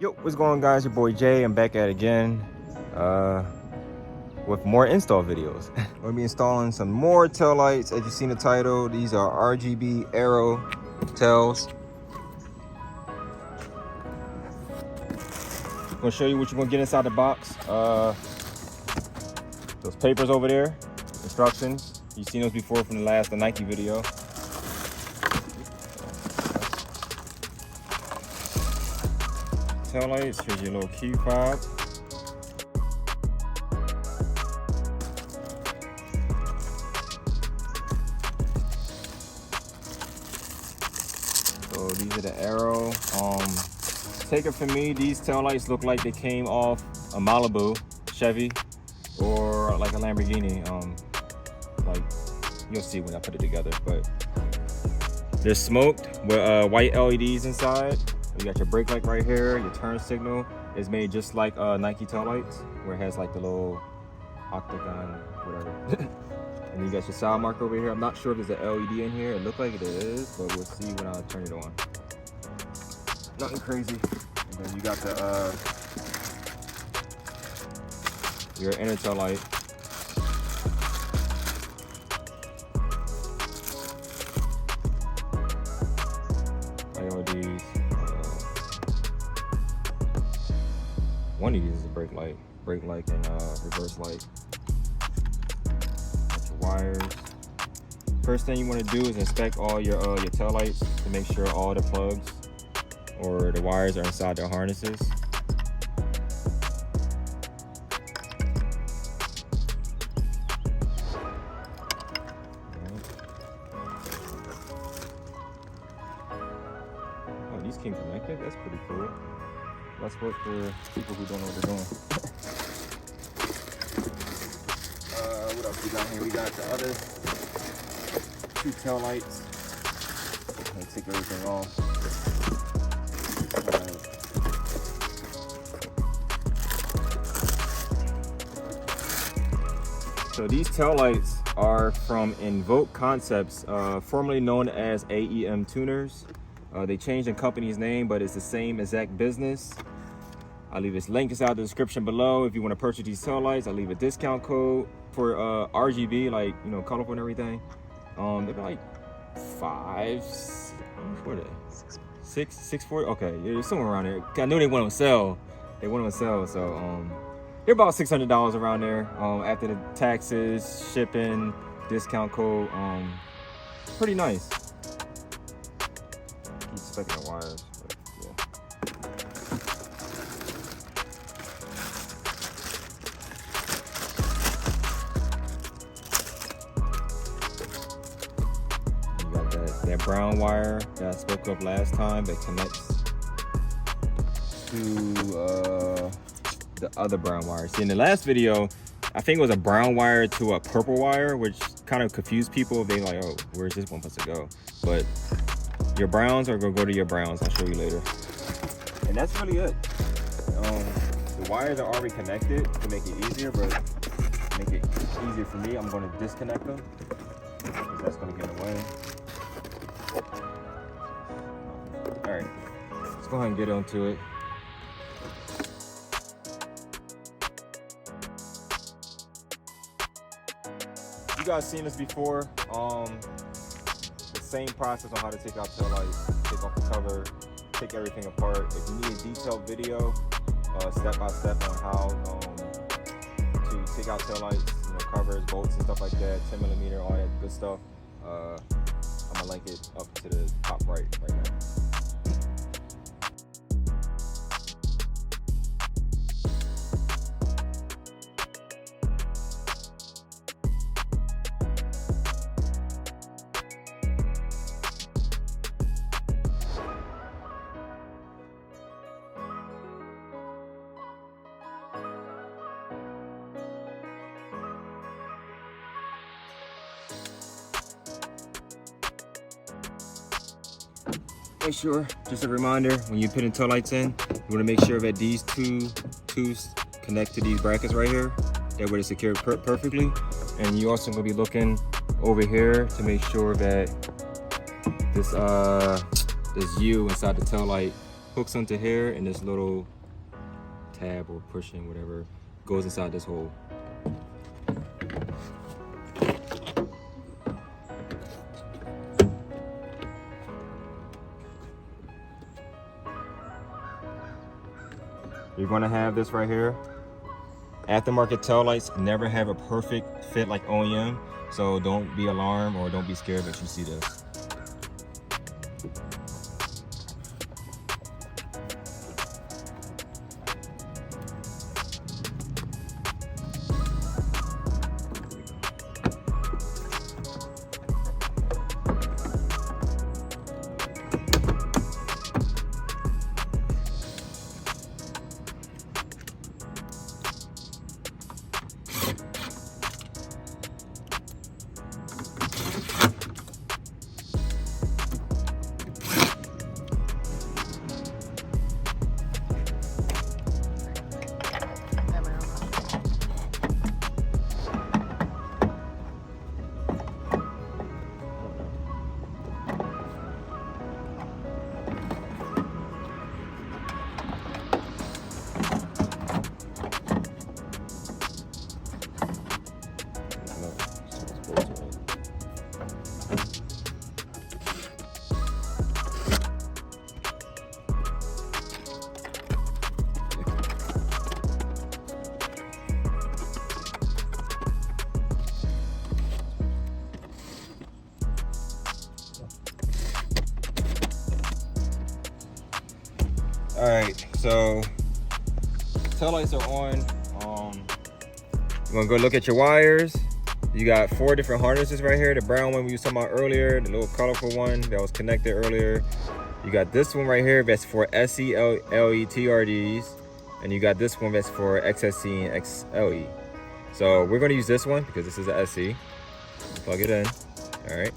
Yo, what's going on, guys? Your boy Jay. I'm back at it again with more install videos. We're gonna be installing some more tail lights. As you see in the title, these are RGB Aero tails. I'm gonna show you what you're gonna get inside the box. Those papers over there, instructions. You've seen those before from the Nike video. Tail lights. Here's your little key fob. So these are the Aero. Take it from me, these tail lights look like they came off a Malibu, Chevy, or like a Lamborghini. Like you'll see when I put it together. But they're smoked with white LEDs inside. You got your brake light right here. Your turn signal is made just like Nike tail lights, where it has like the little octagon, whatever. And then you got your side marker over here. I'm not sure if there's an LED in here. It looks like it is, but we'll see when I turn it on. Nothing crazy. And then you got the your inner tail light. LEDs. One of these is a brake light and reverse light. Got your wires. First thing you want to do is inspect all your tail lights to make sure all the plugs or the wires are inside their harnesses. Oh, these came connected. That's pretty cool. Let's work for people who don't know what they're doing. What else we got here? We got the other two tail lights. I'm gonna take everything off. So these tail lights are from Invoke Concepts, formerly known as AEM Tuners. They changed the company's name, but it's the same exact business. I'll leave this link inside the description below. If you want to purchase these tail lights, I'll leave a discount code for RGB, like, you know, colorful and everything. They're like what are they? 640. Okay, yeah, somewhere around there. I knew they went on sale. So they're about $600 around there. After the taxes, shipping, discount code. Pretty nice. Keep specking the wires. But yeah. That brown wire that I spoke of last time that connects to the other brown wire. See, in the last video, I think it was a brown wire to a purple wire, which kind of confused people. They like, oh, where's this one supposed to go? But your browns are gonna go to your browns. I'll show you later. And that's really it. The wires are already connected to make it easier, but to make it easier for me, I'm gonna disconnect them because that's gonna get in the way. All right, let's go ahead and get onto it. You guys seen this before. The same process on how to take out tail lights, take off the cover, take everything apart. If you need a detailed video, step by step on how to take out tail lights, you know, covers, bolts and stuff like that, 10mm, all that good stuff. I'm gonna link it up to the top right now. Make sure, just a reminder, when you put in tail lights in, you want to make sure that these two tubes connect to these brackets right here. That way it's secured perfectly. And you also going to be looking over here to make sure that this U inside the tail light hooks onto here, and this little tab or pushing, whatever, goes inside this hole. You're gonna have this right here. Aftermarket taillights never have a perfect fit like OEM, so don't be alarmed or don't be scared that you see this. All right, so taillights are on. You're gonna go look at your wires. You got 4 different harnesses right here. The brown one we was talking about earlier, the little colorful one that was connected earlier. You got this one right here that's for SE, LE, TRDs, and you got this one that's for XSC and XLE. So we're gonna use this one because this is a SE. Plug it in. All right.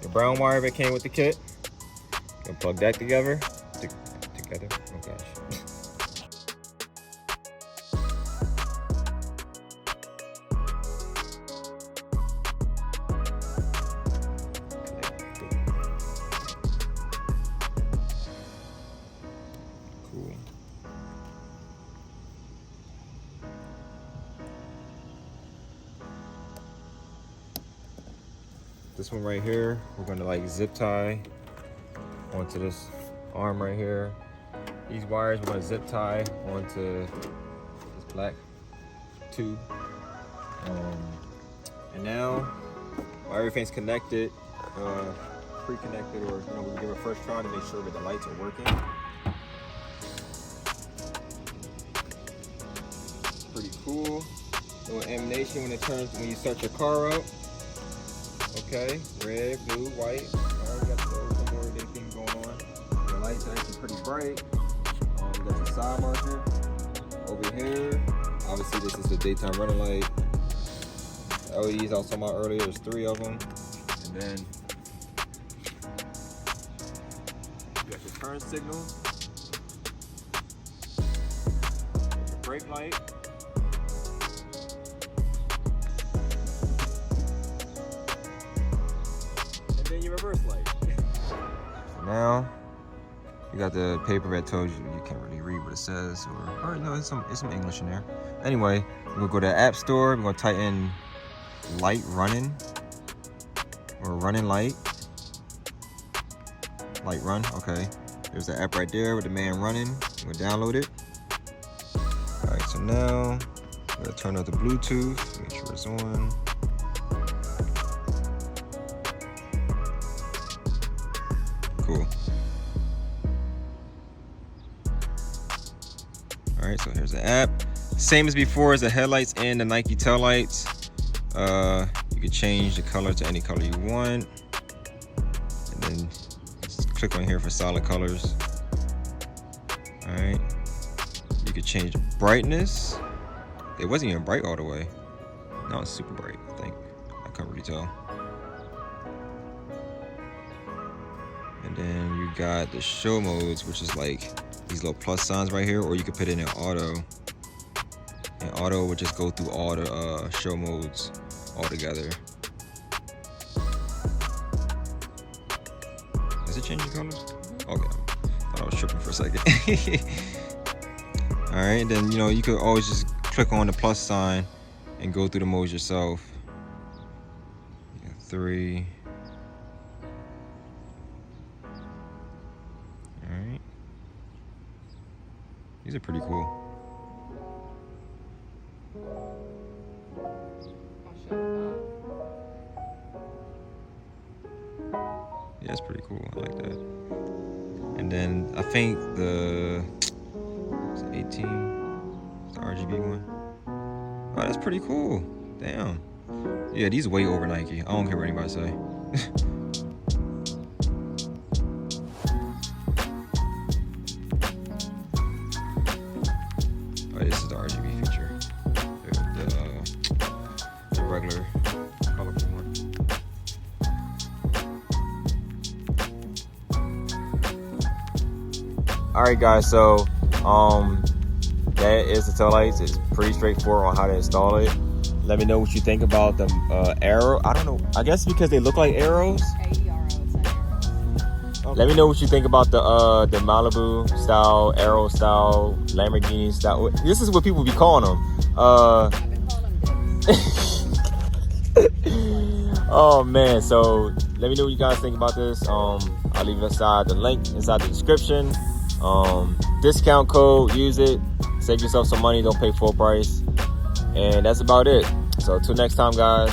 The brown wire that came with the kit. Gonna plug that together. Oh gosh. Cool. This one right here, we're gonna like zip tie onto this arm right here. These wires we're gonna zip tie onto this black tube. And now while everything's connected, pre-connected, or we'll give it a first try to make sure that the lights are working. Pretty cool. Little animation when you start your car up. Okay, red, blue, white. Alright, we got the little thing going on. The lights are actually pretty bright. We got the side marker over here. Obviously, this is the daytime running light. LEDs I was talking about earlier, there's 3 of them. And then you got your turn signal, your brake light, and then your reverse light. Now you got the paper that tells you can't really read what it says, or no, it's some English in there. Anyway, we're gonna go to the App Store. We're gonna type in light running or running light run. Okay, there's the app right there with the man running. We're gonna download it. All right, so now we're gonna turn on the Bluetooth, make sure it's on. Cool. All right, so here's the app. Same as before as the headlights and the Nike taillights. You can change the color to any color you want. And then just click on here for solid colors. All right. You can change brightness. It wasn't even bright all the way. No, it's super bright, I think. I can't really tell. And then you got the show modes, which is like these little plus signs right here, or you can put it in auto. And auto would just go through all the show modes all together. Is it changing colors? Okay, I thought I was tripping for a second. All right, then you could always just click on the plus sign and go through the modes yourself. 3. All right, these are pretty cool. Yeah, that's pretty cool. I like that. And then I think the 18, the RGB one. Oh, that's pretty cool. Damn. Yeah, these way over Nike. I don't care what anybody say. Oh, this is the RGB feature. The regular colorful one. All right, guys. So, that is the taillights. It's pretty straightforward on how to install it. Let me know what you think about the Aero. I don't know. I guess because they look like arrows. A-E-R-O, it's an arrow. Okay. Let me know what you think about the Malibu style, Aero style, Lamborghini style. This is what people be calling them. I've been calling them dicks. Oh man. So let me know what you guys think about this. I'll leave inside the link inside the description. Discount code, use it. Save yourself some money. Don't pay full price. And that's about it. So till next time, guys.